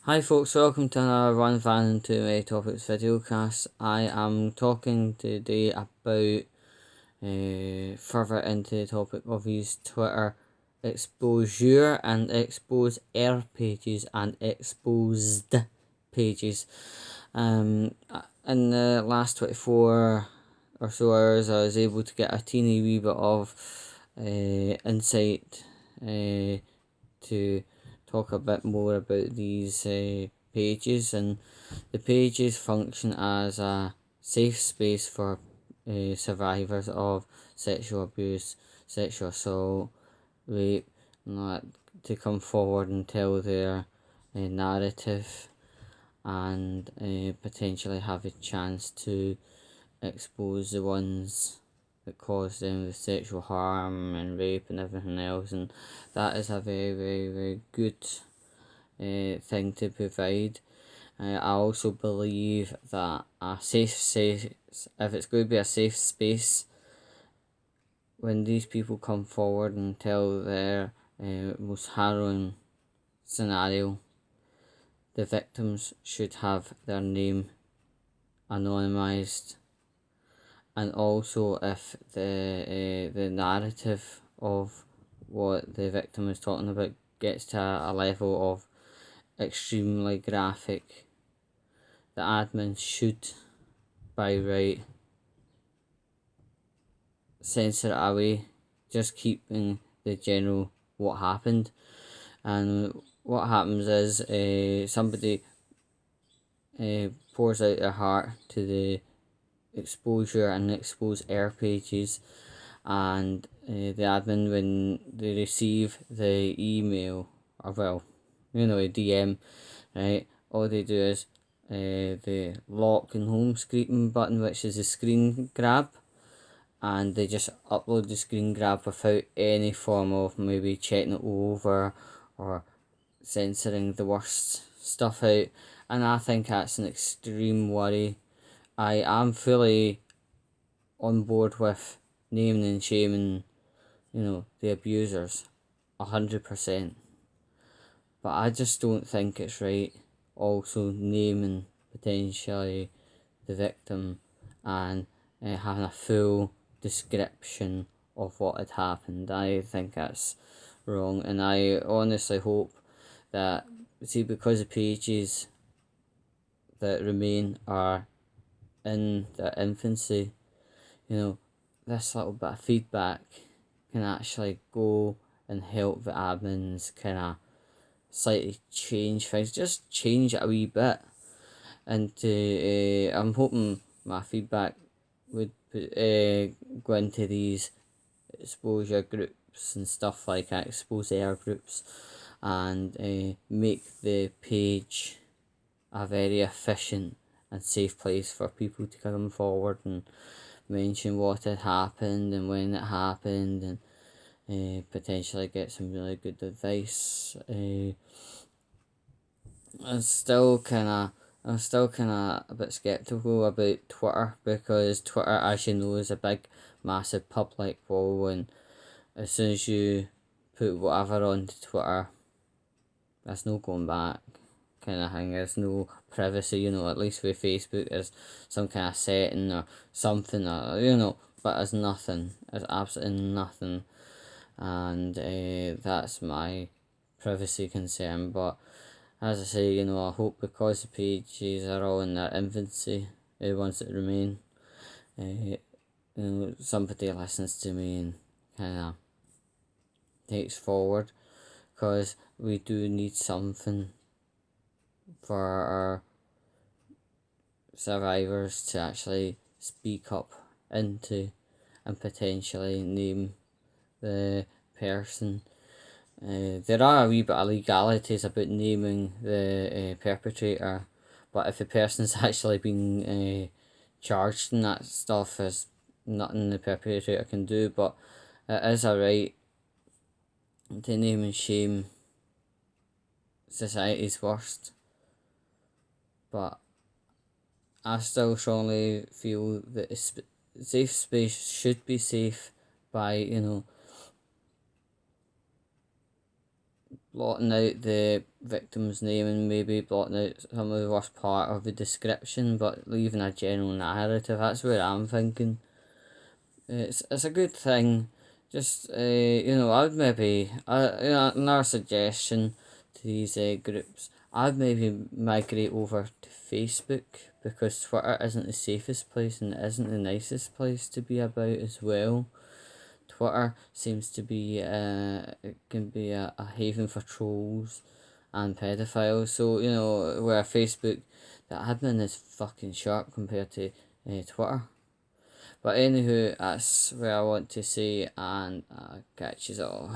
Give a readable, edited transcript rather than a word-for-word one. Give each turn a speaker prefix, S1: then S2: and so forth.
S1: Hi folks, welcome to another One Fan Too Many Topics videocast. I am talking today about further into the topic of his Twitter exposure and expose pages and exposed pages. In the last 24 or so hours, I was able to get a teeny wee bit of insight to talk a bit more about these pages, and the pages function as a safe space for survivors of sexual abuse, sexual assault, rape, and that, to come forward and tell their narrative and potentially have a chance to expose the ones that cause them the sexual harm and rape and everything else, and that is a very, very, very good thing to provide. I also believe that a safe space, if it's going to be a safe space, when these people come forward and tell their most harrowing scenario, the victims should have their name anonymised, and also if the narrative of what the victim is talking about gets to a level of extremely graphic, the admin should, by right, censor it away, just keeping the general what happened. And what happens is somebody pours out their heart to the exposure and expose pages, and the admin, when they receive the email, or well, a DM, right, all they do is the lock and home screen button, which is a screen grab, and they just upload the screen grab without any form of maybe checking it over or censoring the worst stuff out. And I think that's an extreme worry. I am fully on board with naming and shaming, the abusers, 100%. But I just don't think it's right also naming potentially the victim and having a full description of what had happened. I think that's wrong, and I honestly hope that, see, because the pages that remain are in their infancy, this little bit of feedback can actually go and help the admins kind of slightly change things, just change it a wee bit. And I'm hoping my feedback would go into these exposure groups and stuff like that, expose air groups, and make the page a very efficient and safe place for people to come forward and mention what had happened and when it happened, and potentially get some really good advice. I'm still kind of a bit skeptical about Twitter, because Twitter, as you know, is a big, massive public wall, and as soon as you put whatever onto Twitter, there's no going back, kind of thing. There's no privacy, at least with Facebook, there's some kind of setting or something, but there's nothing. There's absolutely nothing, and that's my privacy concern. But as I say, I hope, because the pages are all in their infancy, the ones that remain, somebody listens to me and kind of takes forward, because we do need something for our survivors to actually speak up into and potentially name the person. There are a wee bit of legalities about naming the perpetrator, but if the person's actually been charged and that stuff, is nothing the perpetrator can do. But it is a right to name and shame society's worst. But I still strongly feel that a safe space should be safe by, blotting out the victim's name and maybe blotting out some of the worst part of the description, but leaving a general narrative. That's where I'm thinking. It's a good thing. Just I would maybe another suggestion to these groups. I'd maybe migrate over to Facebook, because Twitter isn't the safest place and it isn't the nicest place to be about as well. Twitter seems to be it can be a haven for trolls and pedophiles. So where Facebook, the admin is fucking sharp compared to Twitter. But anywho, that's where I want to say, and catch you all.